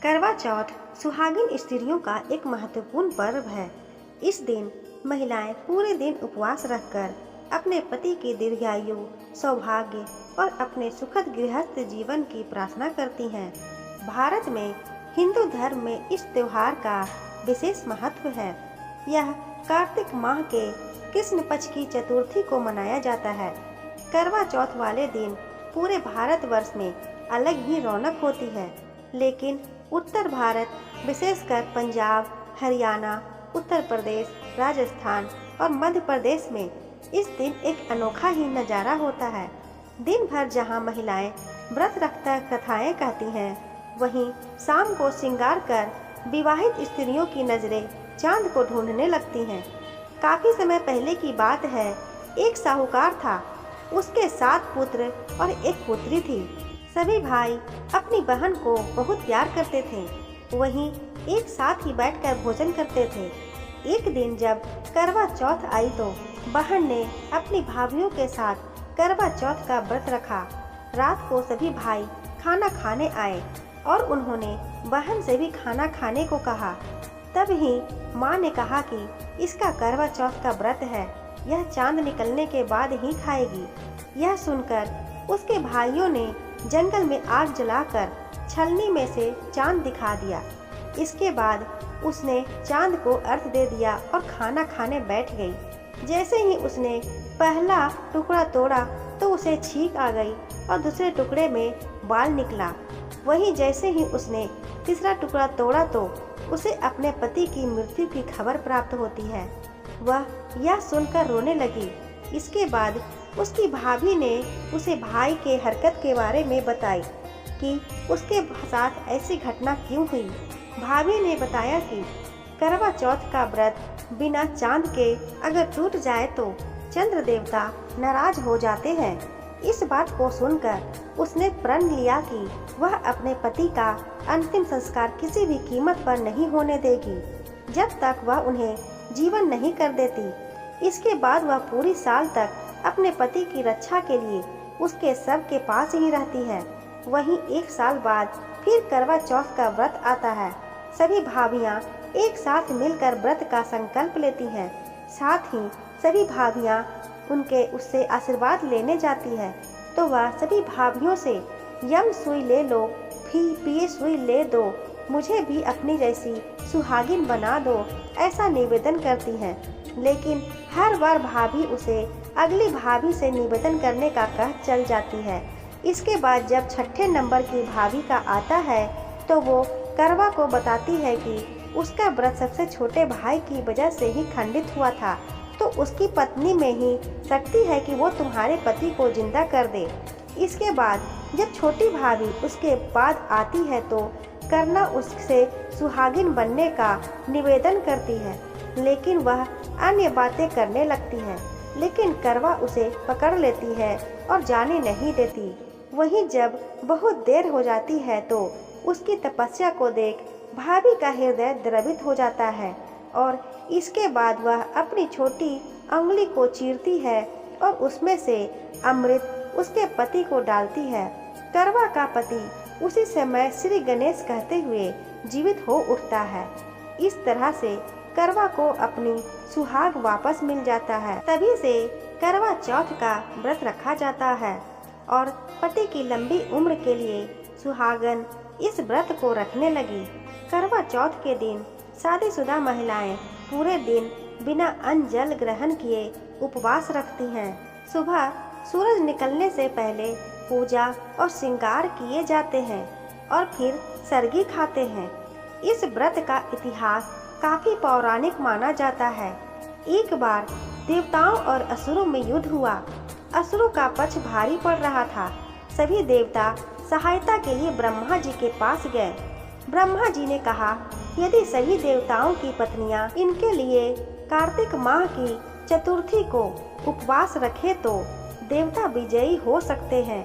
करवा चौथ सुहागिन स्त्रियों का एक महत्वपूर्ण पर्व है। इस दिन महिलाएं पूरे दिन उपवास रखकर अपने पति की दीर्घायु, सौभाग्य और अपने सुखद गृहस्थ जीवन की प्रार्थना करती हैं। भारत में हिंदू धर्म में इस त्योहार का विशेष महत्व है। यह कार्तिक माह के कृष्ण पक्ष की चतुर्थी को मनाया जाता है। करवा चौथ वाले दिन पूरे भारतवर्ष में अलग ही रौनक होती है, लेकिन उत्तर भारत विशेषकर पंजाब, हरियाणा, उत्तर प्रदेश, राजस्थान और मध्य प्रदेश में इस दिन एक अनोखा ही नज़ारा होता है। दिन भर जहां महिलाएं व्रत रखकर कथाएं कहती हैं, वहीं शाम को श्रृंगार कर विवाहित स्त्रियों की नजरें चांद को ढूंढने लगती हैं। काफी समय पहले की बात है, एक साहूकार था। उसके 7 पुत्र और एक पुत्री थी। सभी भाई अपनी बहन को बहुत प्यार करते थे, वहीं एक साथ ही बैठकर भोजन करते थे। एक दिन जब करवा चौथ आई तो बहन ने अपनी भाभीियों के साथ करवा चौथ का व्रत रखा। रात को सभी भाई खाना खाने आए और उन्होंने बहन से भी खाना खाने को कहा। तब ही माँ ने कहा कि इसका करवा चौथ का व्रत है, यह चांद निकलने के बाद ही खाएगी। यह सुनकर उसके भाइयों ने जंगल में आग जलाकर छलनी में से चांद दिखा दिया। इसके बाद उसने चांद को अर्घ दे दिया और खाना खाने बैठ गई। जैसे ही उसने पहला टुकड़ा तोड़ा तो उसे छींक आ गई और दूसरे टुकड़े में बाल निकला। वहीं जैसे ही उसने तीसरा टुकड़ा तोड़ा तो उसे अपने पति की मृत्यु की खबर प्राप्त होती है। वह यह सुनकर रोने लगी। इसके बाद उसकी भाभी ने उसे भाई के हरकत के बारे में बताई कि उसके साथ ऐसी घटना क्यों हुई। भाभी ने बताया कि करवा चौथ का व्रत बिना चांद के अगर टूट जाए तो चंद्र देवता नाराज हो जाते हैं। इस बात को सुनकर उसने प्रण लिया कि वह अपने पति का अंतिम संस्कार किसी भी कीमत पर नहीं होने देगी, जब तक वह उन्हें जीवन नहीं कर देती। इसके बाद वह पूरी साल तक अपने पति की रक्षा के लिए उसके शव के पास ही रहती है। वहीं 1 साल बाद फिर करवा चौथ का व्रत आता है। सभी भाभियां एक साथ मिलकर व्रत का संकल्प लेती हैं। साथ ही सभी भाभियां उससे आशीर्वाद लेने जाती है तो वह सभी भाभियों से यम सुई ले लो, पिए सुई ले दो, मुझे भी अपनी जैसी सुहागिन बना दो, ऐसा निवेदन करती हैं। लेकिन हर बार भाभी उसे अगली भाभी से निवेदन करने का कह चल जाती है। इसके बाद जब 6ठे नंबर की भाभी का आता है तो वो करवा को बताती है कि उसका व्रत सबसे छोटे भाई की वजह से ही खंडित हुआ था, तो उसकी पत्नी में ही शक्ति है कि वो तुम्हारे पति को जिंदा कर दे। इसके बाद जब छोटी भाभी उसके बाद आती है तो करना उससे सुहागिन बनने का निवेदन करती है, लेकिन वह अन्य बातें करने लगती है। लेकिन करवा उसे पकड़ लेती है और जाने नहीं देती। वहीं जब बहुत देर हो जाती है तो उसकी तपस्या को देख भाभी का हृदय द्रवित हो जाता है और इसके बाद वह अपनी छोटी अंगुली को चीरती है और उसमें से अमृत उसके पति को डालती है। करवा का पति उसी समय श्री गणेश कहते हुए जीवित हो उठता है। इस तरह से करवा को अपनी सुहाग वापस मिल जाता है। तभी से करवा चौथ का व्रत रखा जाता है और पति की लंबी उम्र के लिए सुहागन इस व्रत को रखने लगी। करवा चौथ के दिन शादीशुदा महिलाएं पूरे दिन बिना अन्न जल ग्रहण किए उपवास रखती हैं। सुबह सूरज निकलने से पहले पूजा और श्रृंगार किए जाते हैं और फिर सरगी खाते हैं। इस व्रत का इतिहास काफी पौराणिक माना जाता है। एक बार देवताओं और असुरों में युद्ध हुआ। असुरों का पक्ष भारी पड़ रहा था। सभी देवता सहायता के लिए ब्रह्मा जी के पास गए। ब्रह्मा जी ने कहा, यदि सभी देवताओं की पत्नियां इनके लिए कार्तिक माह की चतुर्थी को उपवास रखे तो देवता विजयी हो सकते हैं।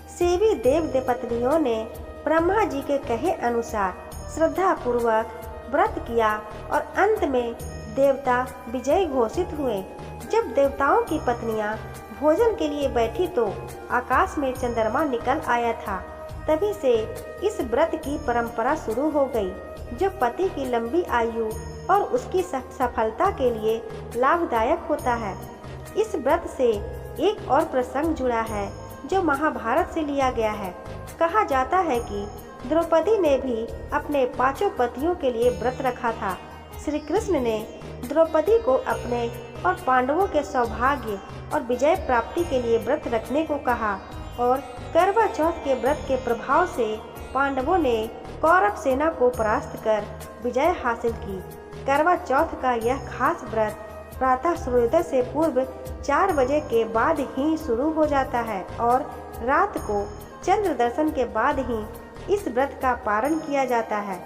सेवी देव पत्नियों ने ब्रह्मा जी के कहे अनुसार श्रद्धा पूर्वक व्रत किया और अंत में देवता विजयी घोषित हुए। जब देवताओं की पत्नियां भोजन के लिए बैठी तो आकाश में चंद्रमा निकल आया था। तभी से इस व्रत की परंपरा शुरू हो गई, जो पति की लंबी आयु और उसकी सफलता के लिए लाभदायक होता है। इस व्रत से एक और प्रसंग जुड़ा है जो महाभारत से लिया गया है। कहा जाता है कि द्रौपदी ने भी अपने 5 पतियों के लिए व्रत रखा था। श्री कृष्ण ने द्रौपदी को अपने और पांडवों के सौभाग्य और विजय प्राप्ति के लिए व्रत रखने को कहा और करवा चौथ के व्रत के प्रभाव से पांडवों ने कौरव सेना को परास्त कर विजय हासिल की। करवा चौथ का यह खास व्रत प्रातः सूर्योदय से पूर्व 4 बजे के बाद ही शुरू हो जाता है और रात को चंद्र दर्शन के बाद ही इस व्रत का पारण किया जाता है।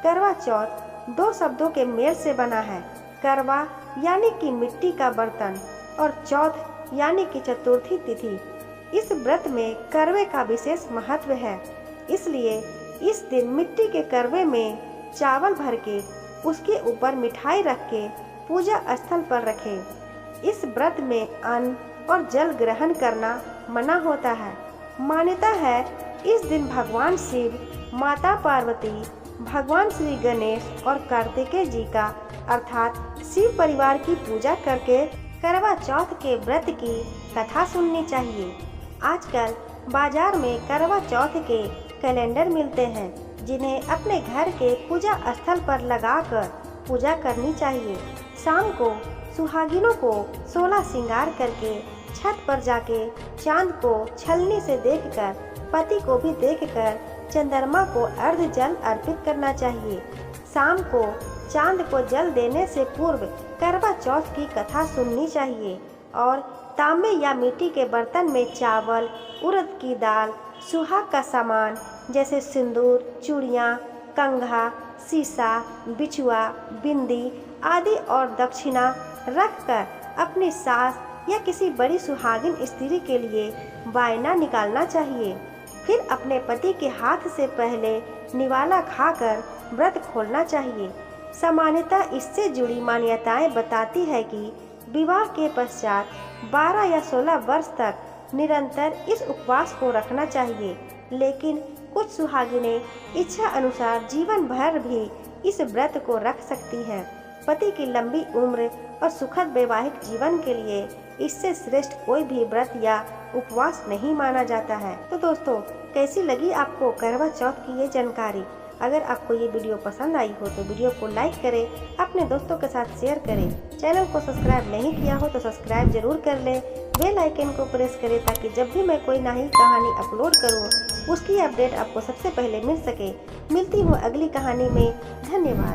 करवा चौथ 2 शब्दों के मेल से बना है। करवा यानी कि मिट्टी का बर्तन और चौथ यानी कि चतुर्थी तिथि। इस व्रत में करवे का विशेष महत्व है, इसलिए इस दिन मिट्टी के करवे में चावल भर के उसके ऊपर मिठाई रख के पूजा स्थल पर रखें। इस व्रत में अन्न और जल ग्रहण करना मना होता है। मान्यता है इस दिन भगवान शिव, माता पार्वती, भगवान श्री गणेश और कार्तिकेय जी का अर्थात शिव परिवार की पूजा करके करवा चौथ के व्रत की कथा सुननी चाहिए। आजकल बाजार में करवा चौथ के कैलेंडर मिलते हैं, जिन्हें अपने घर के पूजा स्थल पर लगाकर पूजा करनी चाहिए। शाम को सुहागिनों को 16 श्रृंगार करके छत पर जाके चांद को छलनी से देखकर, पति को भी देखकर चंद्रमा को अर्घ जल अर्पित करना चाहिए। शाम को चांद को जल देने से पूर्व करवा चौथ की कथा सुननी चाहिए और तांबे या मिट्टी के बर्तन में चावल, उड़द की दाल, सुहाग का सामान जैसे सिंदूर, चूड़ियाँ, कंघा, शीशा, बिछुआ, बिंदी आदि और दक्षिणा रखकर अपनी सास या किसी बड़ी सुहागिन स्त्री के लिए वायना निकालना चाहिए। फिर अपने पति के हाथ से पहले निवाला खाकर व्रत खोलना चाहिए। सामान्यतः इससे जुड़ी मान्यताएं बताती है कि विवाह के पश्चात 12 या 16 वर्ष तक निरंतर इस उपवास को रखना चाहिए, लेकिन कुछ सुहागिनें इच्छा अनुसार जीवन भर भी इस व्रत को रख सकती हैं। पति की लंबी उम्र और सुखद वैवाहिक जीवन के लिए इससे श्रेष्ठ कोई भी व्रत या उपवास नहीं माना जाता है। तो दोस्तों, कैसी लगी आपको करवा चौथ की ये जानकारी? अगर आपको ये वीडियो पसंद आई हो तो वीडियो को लाइक करें, अपने दोस्तों के साथ शेयर करें। चैनल को सब्सक्राइब नहीं किया हो तो सब्सक्राइब जरूर कर लें। बेल आइकन को प्रेस करें ताकि जब भी मैं कोई नई कहानी अपलोड करूँ उसकी अपडेट आपको सबसे पहले मिल सके। मिलती हूँ अगली कहानी में। धन्यवाद।